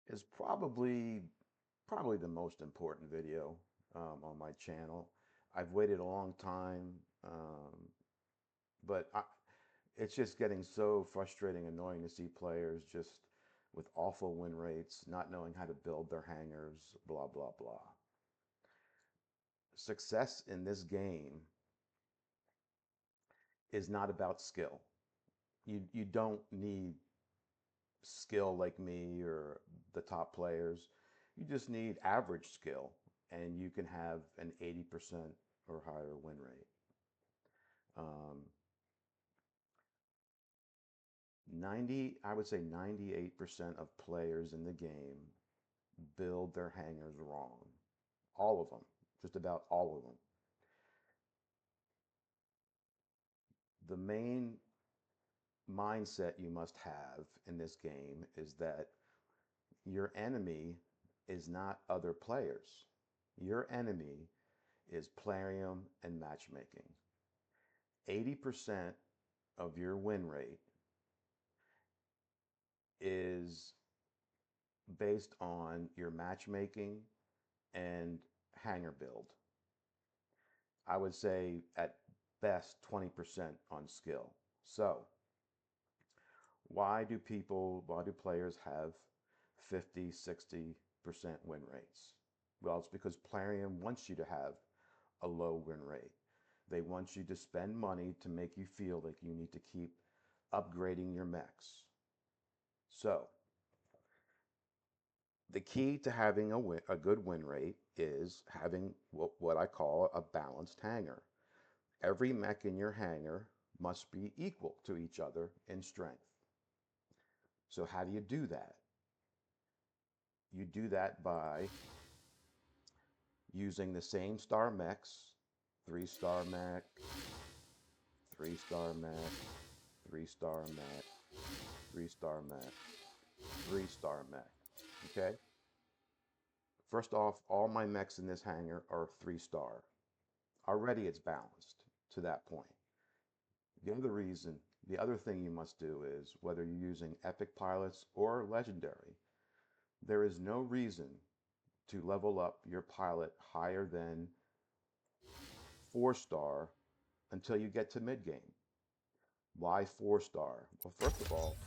is probably the most important video on my channel. I've waited a long time, but it's just getting so frustrating, annoying to see players just with awful win rates, not knowing how to build their hangers, blah, blah, blah. Success in this game is not about skill. You don't need skill like me or the top players. You just need average skill, and you can have an 80% or higher win rate. Um, I would say 98% of players in the game build their hangers wrong. All of them, just about all of them. The main mindset you must have in this game is that your enemy is not other players. Your enemy is Plarium and matchmaking. 80% of your win rate is based on your matchmaking and hanger build. I would say at best 20% on skill. So, why do players have 50, 60% win rates? Well, it's because Plarium wants you to have a low win rate. They want you to spend money to make you feel like you need to keep upgrading your mechs. So, the key to having a good win rate is having what I call a balanced hanger. Every mech in your hanger must be equal to each other in strength. So, how do you do that? You do that by using the same star mechs, 3-star mech, 3-star mech, 3-star mech, 3-star mech, 3-star mech. Okay? First off, all my mechs in this hangar are 3-star. Already it's balanced to that point. The other thing you must do is, whether you're using epic pilots or legendary, there is no reason to level up your pilot higher than 4-star until you get to mid game. Why 4-star? Well, first of all,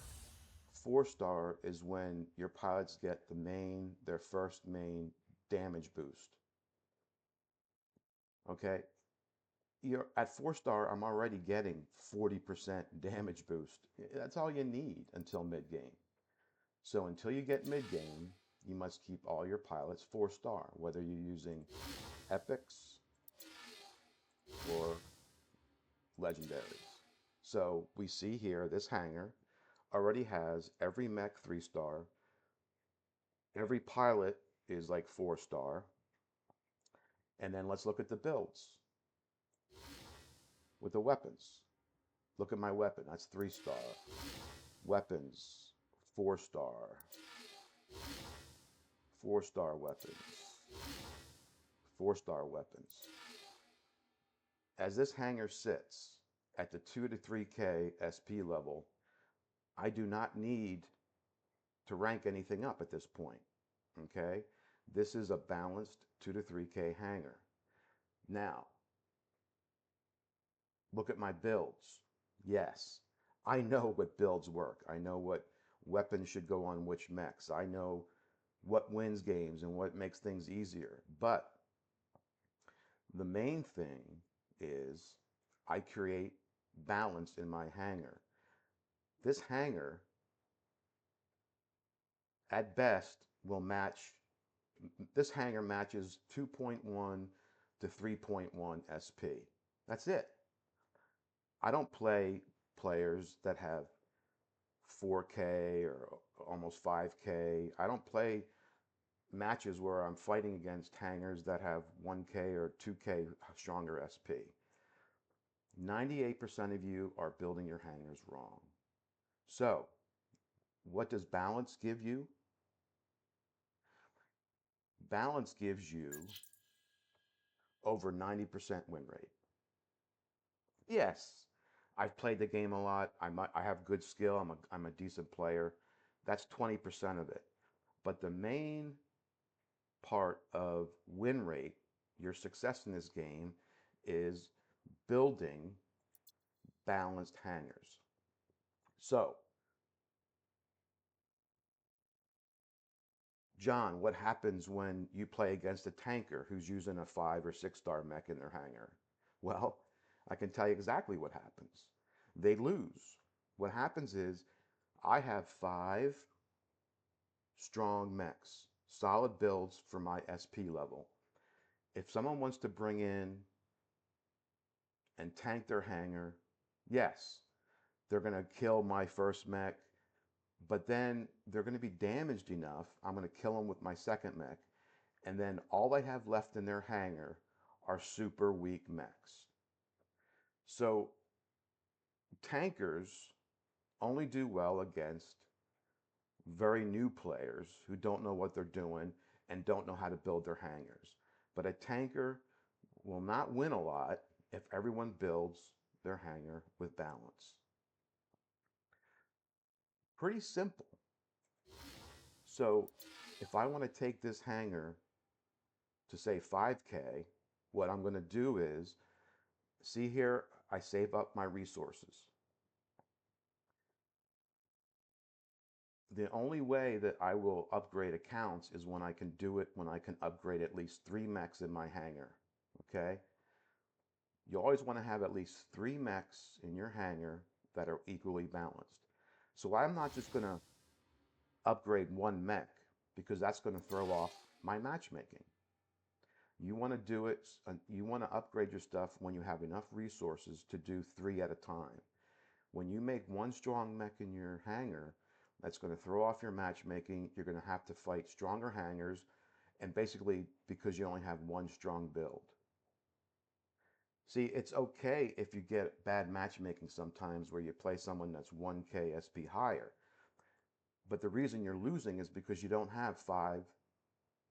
4-star is when your pilots get their first main damage boost. Okay, you're at 4-star, I'm already getting 40% damage boost. That's all you need until mid game. So until you get mid game, you must keep all your pilots 4-star, whether you're using epics or legendaries. So we see here this hangar already has every mech 3-star, every pilot is like 4-star, and then let's look at the builds with the weapons. Look at my weapon, that's 3-star. Weapons, 4-star. 4-star weapons. 4-star weapons. As this hangar sits at the 2 to 3K SP level, I do not need to rank anything up at this point. Okay? This is a balanced 2 to 3K hangar. Now, look at my builds. Yes, I know what builds work. I know what weapons should go on which mechs. I know what wins games and what makes things easier. But the main thing is I create balance in my hangar. This hangar, at best, will match, this hangar matches 2.1 to 3.1 SP. That's it. I don't play players that have 4K or almost 5K. I don't play matches where I'm fighting against hangars that have 1K or 2K stronger SP. 98% of you are building your hangars wrong. So, what does balance give you? Balance gives you over 90% win rate. Yes, I've played the game a lot. I have good skill. I'm a decent player. That's 20% of it. But the main part of win rate, your success in this game, is building balanced hangers. So, John, what happens when you play against a tanker who's using a 5 or 6 star mech in their hangar? Well, I can tell you exactly what happens. They lose. What happens is I have 5 strong mechs, solid builds for my SP level. If someone wants to bring in and tank their hangar, yes, they're going to kill my first mech, but then they're going to be damaged enough. I'm going to kill them with my second mech, and then all they have left in their hangar are super weak mechs. So tankers only do well against very new players who don't know what they're doing and don't know how to build their hangars. But a tanker will not win a lot if everyone builds their hangar with balance. Pretty simple. So if I want to take this hangar to say 5K, what I'm going to do is, see here, I save up my resources. The only way that I will upgrade accounts is when I can do it, when I can upgrade at least 3 mechs in my hangar. Okay? You always want to have at least 3 mechs in your hangar that are equally balanced. So I'm not just going to upgrade 1 mech because that's going to throw off my matchmaking. You want to do it, you want to upgrade your stuff when you have enough resources to do 3 at a time. When you make 1 strong mech in your hangar, that's going to throw off your matchmaking. You're going to have to fight stronger hangars, and basically because you only have 1 strong build. See, it's okay if you get bad matchmaking sometimes where you play someone that's 1K SP higher. But the reason you're losing is because you don't have 5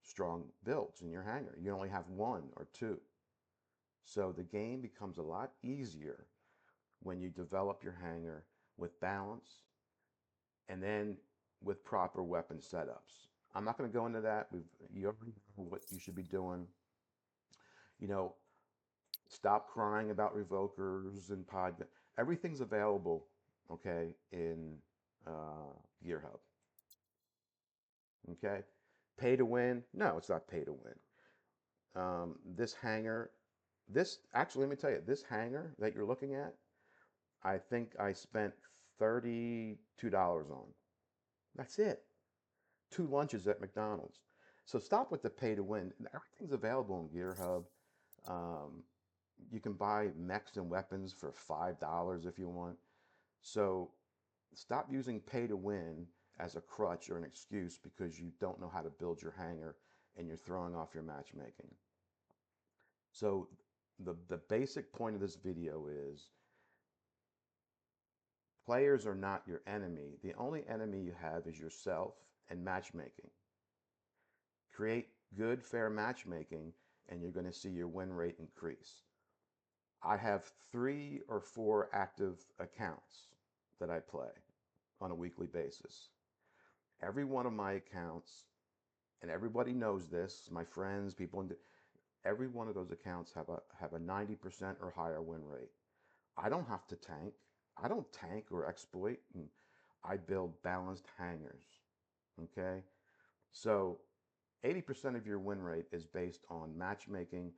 strong builds in your hangar. You only have 1 or 2. So the game becomes a lot easier when you develop your hangar with balance and then with proper weapon setups. I'm not going to go into that. You already know what you should be doing. You know, stop crying about revokers and pod. Everything's available, okay, in Gear Hub. Okay, pay to win? No, it's not pay to win. This hangar, this actually, let me tell you, this hangar that you're looking at, I think I spent $32 on. That's it. 2 lunches at McDonald's. So stop with the pay to win. Everything's available in Gear Hub. Um, you can buy mechs and weapons for $5 if you want. So stop using pay to win as a crutch or an excuse because you don't know how to build your hangar and you're throwing off your matchmaking. So the basic point of this video is players are not your enemy. The only enemy you have is yourself and matchmaking. Create good, fair matchmaking, and you're going to see your win rate increase. I have 3 or 4 active accounts that I play on a weekly basis. Every one of my accounts, and everybody knows this, my friends, people, every one of those accounts have a 90% or higher win rate. I don't have to tank. I don't tank or exploit, and I build balanced hangars. Okay? So 80% of your win rate is based on matchmaking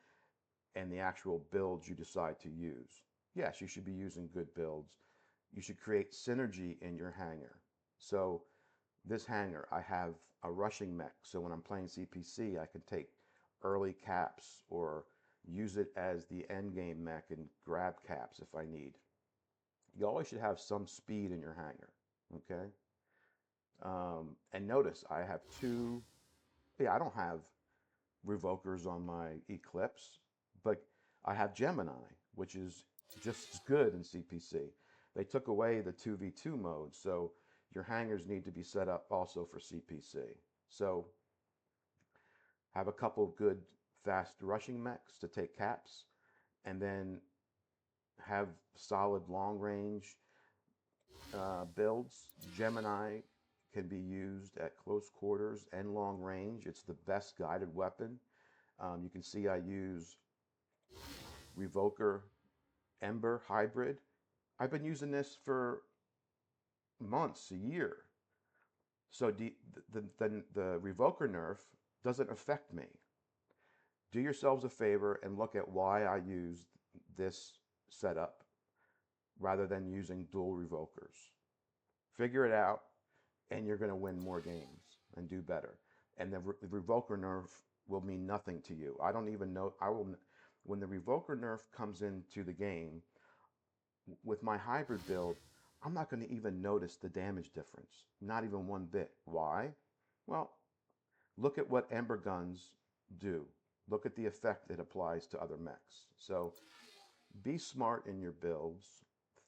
and the actual builds you decide to use. Yes, you should be using good builds. You should create synergy in your hangar. So this hangar, I have a rushing mech. So when I'm playing CPC, I can take early caps or use it as the end game mech and grab caps if I need. You always should have some speed in your hangar. Okay. And notice I have 2. Yeah, I don't have revokers on my Eclipse, but I have Gemini, which is just as good in CPC. They took away the 2v2 mode, so your hangars need to be set up also for CPC. So have a couple of good fast rushing mechs to take caps, and then have solid long range builds. Gemini can be used at close quarters and long range. It's the best guided weapon. You can see I use Revoker Ember Hybrid. I've been using this for months, a year. So the Revoker nerf doesn't affect me. Do yourselves a favor and look at why I use this setup rather than using dual Revokers. Figure it out, and you're going to win more games and do better. And the Revoker nerf will mean nothing to you. I don't even know. When the Revoker nerf comes into the game with my hybrid build, I'm not going to even notice the damage difference. Not even one bit. Why? Well, look at what Ember Guns do. Look at the effect it applies to other mechs. So be smart in your builds.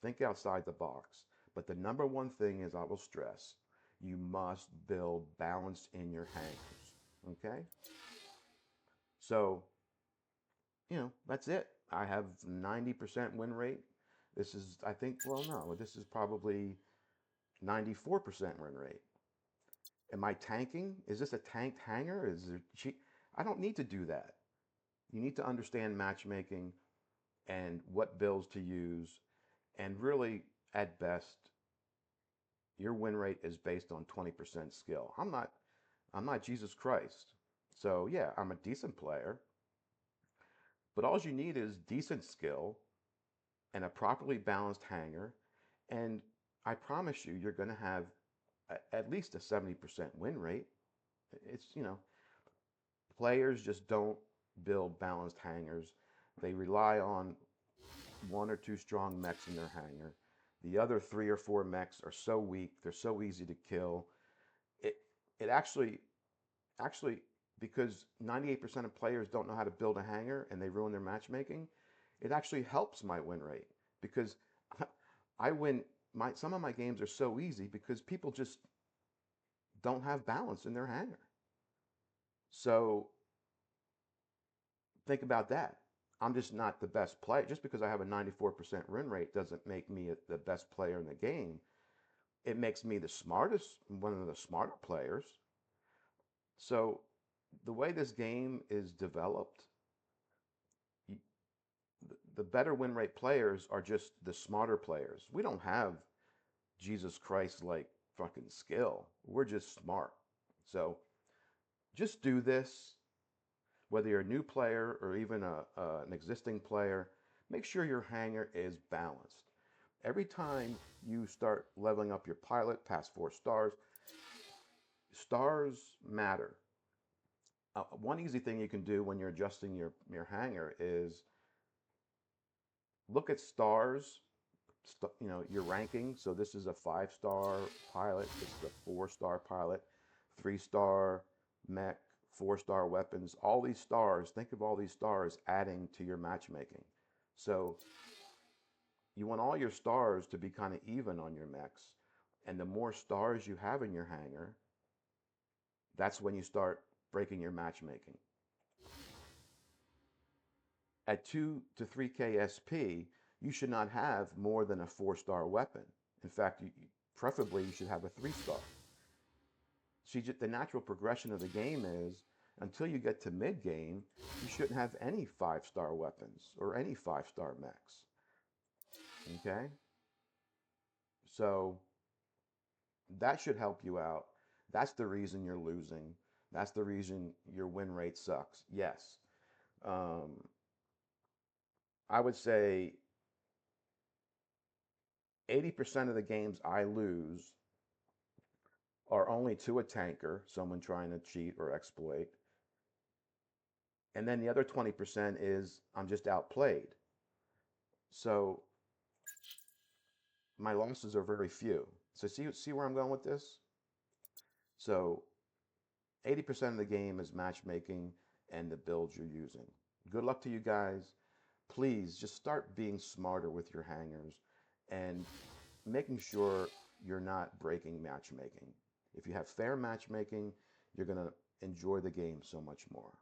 Think outside the box. But the number one thing is, I will stress, you must build balance in your hangers. Okay? So, that's it. I have 90% win rate. This is, I think, well, no, this is probably 94% win rate. Am I tanking? Is this a tanked hanger? Is there cheat? I don't need to do that. You need to understand matchmaking and what builds to use. And really, at best, your win rate is based on 20% skill. I'm not Jesus Christ. So yeah, I'm a decent player. But all you need is decent skill and a properly balanced hanger. And I promise you, you're going to have at least a 70% win rate. It's, players just don't build balanced hangers. They rely on one or two strong mechs in their hanger. The other three or four mechs are so weak, they're so easy to kill. It it actually because 98% of players don't know how to build a hanger and they ruin their matchmaking, it actually helps my win rate because I win some of my games are so easy because people just don't have balance in their hanger. So think about that. I'm just not the best player. Just because I have a 94% win rate doesn't make me the best player in the game. It makes me the smartest, one of the smarter players. So the way this game is developed, the better win rate players are just the smarter players. We don't have Jesus Christ like fucking skill. We're just smart. So just do this. Whether you're a new player or even an existing player, make sure your hanger is balanced. Every time you start leveling up your pilot past 4 stars, stars matter. One easy thing you can do when you're adjusting your hanger is look at stars, your ranking. So this is a 5-star pilot, this is a 4-star pilot, 3-star mech, 4-star weapons. All these stars, think of all these stars adding to your matchmaking. So you want all your stars to be kind of even on your mechs. And the more stars you have in your hanger, that's when you start breaking your matchmaking. At 2 to 3K SP, you should not have more than a 4-star weapon. In fact, preferably you should have a 3-star. See, the natural progression of the game is until you get to mid-game, you shouldn't have any 5-star weapons or any 5-star mechs. Okay? So that should help you out. That's the reason you're losing. That's the reason your win rate sucks. Yes. I would say 80% of the games I lose are only to a tanker, someone trying to cheat or exploit. And then the other 20% is I'm just outplayed. So my losses are very few. So see where I'm going with this? So 80% of the game is matchmaking and the builds you're using. Good luck to you guys. Please just start being smarter with your hangers and making sure you're not breaking matchmaking. If you have fair matchmaking, you're going to enjoy the game so much more.